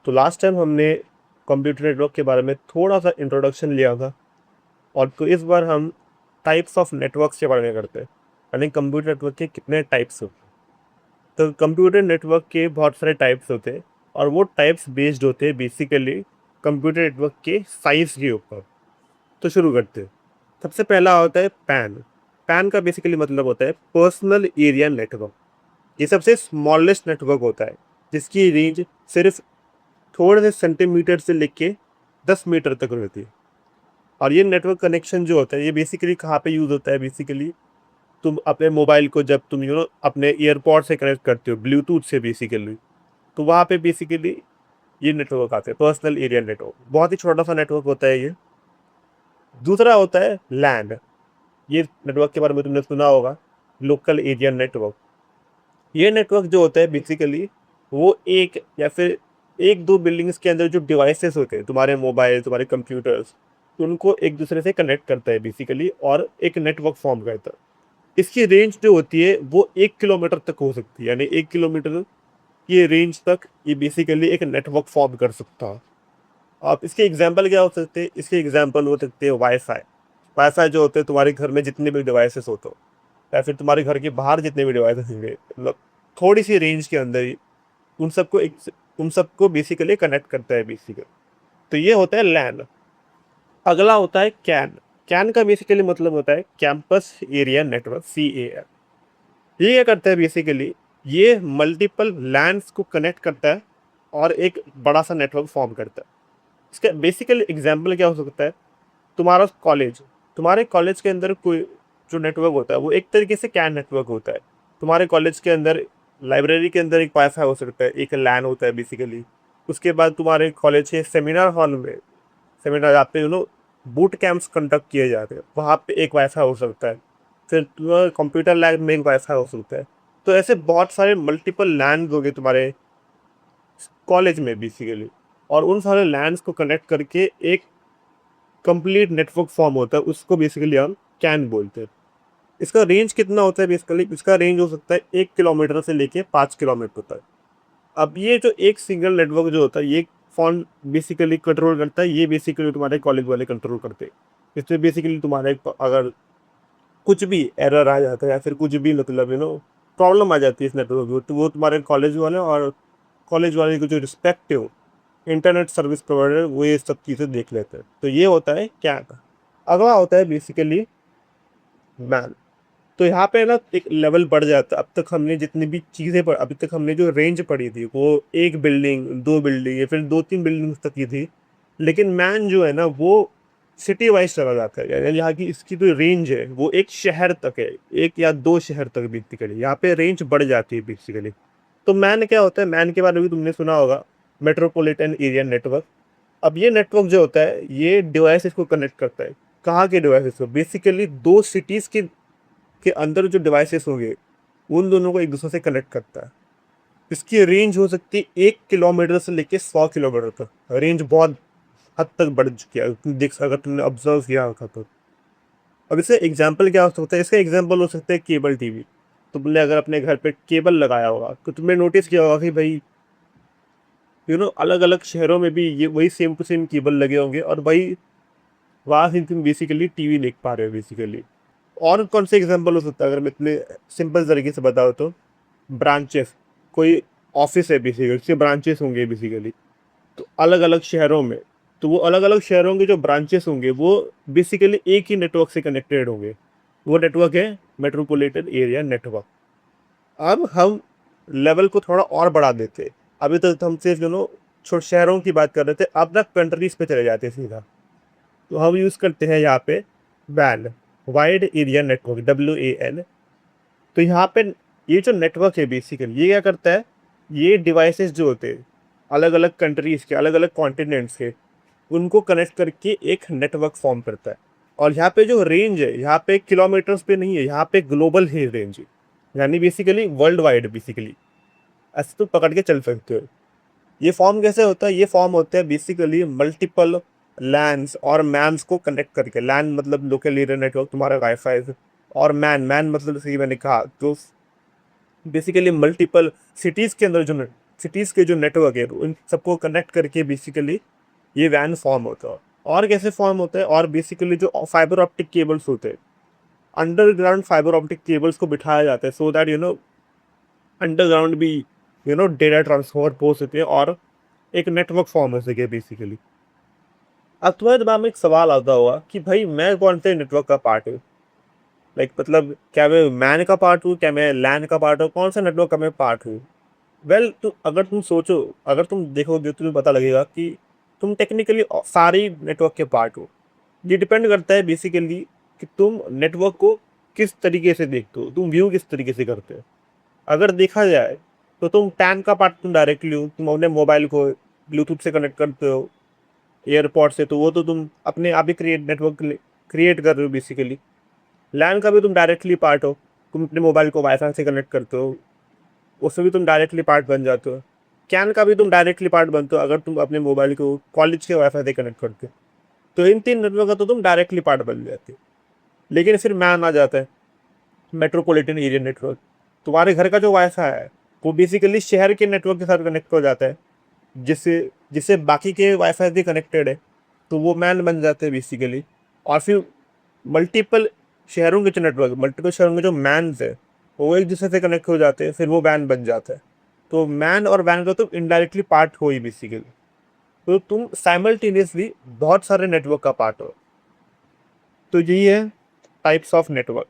तो last time हमने computer network के बारे में थोड़ा सा इंट्रोडक्शन लिया था, और तो इस बार हम टाइप्स ऑफ नेटवर्क्स के बारे में करते हैं, यानी कंप्यूटर नेटवर्क के कितने टाइप्स होते हैं। तो कंप्यूटर नेटवर्क के बहुत सारे टाइप्स होते हैं, और वो टाइप्स बेस्ड होते हैं बेसिकली कंप्यूटर नेटवर्क के साइज के ऊपर। तो शुरू करते हैं। सबसे पहला होता है पैन। पैन का बेसिकली मतलब होता है पर्सनल एरिया नेटवर्क। ये सबसे स्मॉलेस्ट नेटवर्क होता है, जिसकी रेंज सिर्फ थोड़े से सेंटीमीटर से लेके 10 मीटर तक रहती है। और ये नेटवर्क कनेक्शन जो होता है, ये बेसिकली कहाँ पे यूज़ होता है? बेसिकली तुम अपने मोबाइल को जब तुम अपने ईयरपॉड से कनेक्ट करते हो ब्लूटूथ से बेसिकली, तो वहाँ पे बेसिकली ये नेटवर्क आते हैं, पर्सनल एरिया नेटवर्क। बहुत ही छोटा सा नेटवर्क होता है ये। दूसरा होता है लैंड। ये नेटवर्क के बारे में तुमने सुना होगा, लोकल एरिया नेटवर्क। ये नेटवर्क जो होता है बेसिकली वो एक या फिर एक दो बिल्डिंग्स के अंदर जो डिवाइसेस होते हैं, तुम्हारे मोबाइल, तुम्हारे कंप्यूटर्स, उनको एक दूसरे से कनेक्ट करता है बेसिकली, और एक नेटवर्क फॉर्म करता है। इसकी रेंज जो होती है वो 1 किलोमीटर तक हो सकती है, यानी 1 किलोमीटर की रेंज तक ये बेसिकली एक नेटवर्क फॉर्म कर सकता है। आप इसके एग्जाम्पल क्या हो सकते हैं? इसके एग्जाम्पल हो सकते हैं वाईफाई। वाईफाई जो होते हैं तुम्हारे घर में जितने भी डिवाइसेस होते हो, या फिर तुम्हारे घर के बाहर जितने भी डिवाइसेस होंगे, मतलब थोड़ी सी रेंज के अंदर ही उन सबको बेसिकली कनेक्ट करता है बेसिकली। तो ये होता है लैन। अगला होता है कैन। कैन का बेसिकली मतलब होता है कैंपस एरिया नेटवर्क, CAN। ये क्या करता है बेसिकली? ये मल्टीपल लैंड्स को कनेक्ट करता है और एक बड़ा सा नेटवर्क फॉर्म करता है। इसका बेसिकली एग्जाम्पल क्या हो सकता है? तुम्हारा कॉलेज, तुम्हारे कॉलेज के अंदर कोई जो नेटवर्क होता है वो एक तरीके से कैन नेटवर्क होता है। तुम्हारे कॉलेज के अंदर लाइब्रेरी के अंदर एक वाईफाई हो सकता है, एक लैन होता है बेसिकली। उसके बाद तुम्हारे कॉलेज के सेमिनार हॉल में, सेमिनार जहाँ पे बूट कैंप्स कंडक्ट किए जाते हैं, वहाँ पे एक वाईफाई हो सकता है। फिर तुम्हारे कंप्यूटर लैब में एक वाईफाई हो सकता है। तो ऐसे बहुत सारे मल्टीपल लैंड हो गए तुम्हारे कॉलेज में बेसिकली, और उन सारे लैंड्स को कनेक्ट करके एक कंप्लीट नेटवर्क फॉर्म होता है, उसको बेसिकली हम कैन बोलते हैं। इसका रेंज कितना होता है? बेसिकली इसका रेंज हो सकता है 1 किलोमीटर से लेके 5 किलोमीटर तक। अब ये जो एक सिंगल नेटवर्क जो होता है, ये फोन बेसिकली कंट्रोल करता है, ये बेसिकली तुम्हारे कॉलेज वाले कंट्रोल करते हैं। इसमें बेसिकली तुम्हारे अगर कुछ भी एरर आ जाता है या फिर कुछ भी मतलब प्रॉब्लम आ जाती है इस नेटवर्क में, तो वो तुम्हारे कॉलेज वाले और कॉलेज वाले के जो रिस्पेक्टिव इंटरनेट सर्विस प्रोवाइडर वो ये सब चीज़ें देख लेते हैं। तो ये होता है क्या। अगला होता है बेसिकली मैन। तो यहाँ पे ना एक लेवल बढ़ जाता है। अब तक हमने जितनी भी चीज़ें अभी तक हमने जो रेंज पढ़ी थी वो एक बिल्डिंग, दो बिल्डिंग या फिर दो तीन बिल्डिंग्स तक की थी। लेकिन मैन जो है ना वो सिटी वाइज चला जाता है, यानी यहाँ की इसकी जो रेंज है वो एक शहर तक है, एक या दो शहर तक बेसिकली यहाँ पे रेंज बढ़ जाती है बेसिकली। तो मैन क्या होता है? मैन के बारे में भी तुमने सुना होगा, मेट्रोपॉलिटन एरिया नेटवर्क। अब ये नेटवर्क जो होता है ये डिवाइसेस को कनेक्ट करता है। कहाँ के डिवाइसेस को? बेसिकली दो सिटीज़ के अंदर जो डिवाइसेस होंगे उन दोनों को एक दूसरे से कनेक्ट करता है। इसकी रेंज हो सकती है 1 किलोमीटर से लेके 100 किलोमीटर तक। रेंज बहुत हद तक बढ़ चुकी है, देख अगर तुमने ऑब्जर्व किया होगा तो। अब इसका एग्जाम्पल क्या हो सकता है? इसका एग्जाम्पल हो सकता है केबल टीवी। तुमने अगर अपने घर पे केबल लगाया होगा तो तुमने नोटिस किया होगा कि भाई अलग अलग शहरों में भी ये वही सेम टू सेम केबल लगे होंगे, और भाई वहाँ से तुम बेसिकली टीवी देख पा रहे हो बेसिकली। और कौन से एग्जांपल हो सकता है अगर मैं इतने सिंपल तरीके से बताऊँ तो? ब्रांचेस। कोई ऑफिस है बेसिकली, उसके ब्रांचेस होंगे बेसिकली, तो अलग अलग शहरों में। तो वो अलग अलग शहरों के जो ब्रांचेस होंगे वो बेसिकली एक ही नेटवर्क से कनेक्टेड होंगे। वो नेटवर्क है मेट्रोपॉलिटन एरिया नेटवर्क। अब हम लेवल को थोड़ा और बढ़ा देते हैं। अभी तक हम सिर्फ छोटे शहरों की बात कर रहे थे, अब तक कंट्रीज पे चले जाते हैं सीधा। तो हम यूज़ करते हैं यहाँ पे वैन, वाइड एरिया नेटवर्क, WAN। तो यहाँ पे ये जो नेटवर्क है बेसिकली ये क्या करता है? ये डिवाइसेस जो होते हैं अलग अलग कंट्रीज़ के, अलग अलग कॉन्टिनेंट्स के, उनको कनेक्ट करके एक नेटवर्क फॉर्म करता है। और यहाँ पे जो रेंज है यहाँ पे किलोमीटर्स पे नहीं है, यहाँ पे ग्लोबल है रेंज, यानी बेसिकली वर्ल्ड वाइड बेसिकली। ऐसे तो पकड़ के चल सकते हो। ये फॉर्म कैसे होता है? ये फॉर्म होता है बेसिकली मल्टीपल लैंड्स और मैन्स को कनेक्ट करके। लैंड मतलब लोकल एरिया नेटवर्क, तुम्हारा वाईफाई, और मैन मतलब जैसे कि मैंने कहा तो बेसिकली मल्टीपल सिटीज़ के अंदर जो सिटीज़ के जो नेटवर्क है उन सबको कनेक्ट करके बेसिकली ये वैन फॉर्म होता है। और कैसे फॉर्म होता है, और बेसिकली जो फाइबर ऑप्टिक केबल्स होते हैं, अंडरग्राउंड फाइबर ऑप्टिक केबल्स को बिठाया जाता है सो दैट अंडरग्राउंड भी डेटा ट्रांसफर हो सके और एक नेटवर्क फॉर्म हो सके बेसिकली। अब तुम्हारे दिमाग में एक सवाल आता होगा कि भाई मैं कौन से नेटवर्क का पार्ट हूँ, लाइक मतलब क्या मैं मैन का पार्ट हूँ, क्या मैं लैन का पार्ट हूँ, कौन सा नेटवर्क का मैं पार्ट हूँ। वेल तो अगर तुम सोचो, अगर तुम देखोगे तो तुम्हें पता लगेगा कि तुम टेक्निकली सारी नेटवर्क के पार्ट हो। ये डिपेंड करता है बेसिकली कि तुम नेटवर्क को किस तरीके से देखते हो, तुम व्यू किस तरीके से करते हो। अगर देखा जाए तो तुम टैन का पार्ट तुम डायरेक्टली हो, तुम अपने मोबाइल को ब्लूटूथ से कनेक्ट करते हो एयरपॉड से, तो वो तो तुम अपने आप ही नेटवर्क क्रिएट कर रहे हो बेसिकली। लैन का भी तुम डायरेक्टली पार्ट हो, तुम अपने मोबाइल को वाईफाई से कनेक्ट करते हो, उससे भी तुम डायरेक्टली पार्ट बन जाते हो। कैन का भी तुम डायरेक्टली पार्ट बनते हो अगर तुम अपने मोबाइल को कॉलेज के वाईफाई से कनेक्ट करते हो। तो इन तीन नेटवर्क का तो तुम डायरेक्टली पार्ट बन जाते हो। लेकिन फिर मैन आ जाता है, मेट्रोपॉलिटन एरिया नेटवर्क। तुम्हारे घर का जो वाईफाई है वो बेसिकली शहर के नेटवर्क के साथ कनेक्ट हो जाता है, जिससे जिससे बाकी के वाईफाई भी कनेक्टेड है, तो वो मैन बन जाते हैं बेसिकली। और फिर मल्टीपल शहरों के जो नेटवर्क, मल्टीपल शहरों के जो मैन्स है वो एक दूसरे से कनेक्ट हो जाते हैं, फिर वो वैन बन जाता है। तो मैन और वैन का तो इनडायरेक्टली पार्ट हो ही बेसिकली। तो तुम साइमल्टेनियसली बहुत सारे नेटवर्क का पार्ट हो। तो यही है टाइप्स ऑफ नेटवर्क।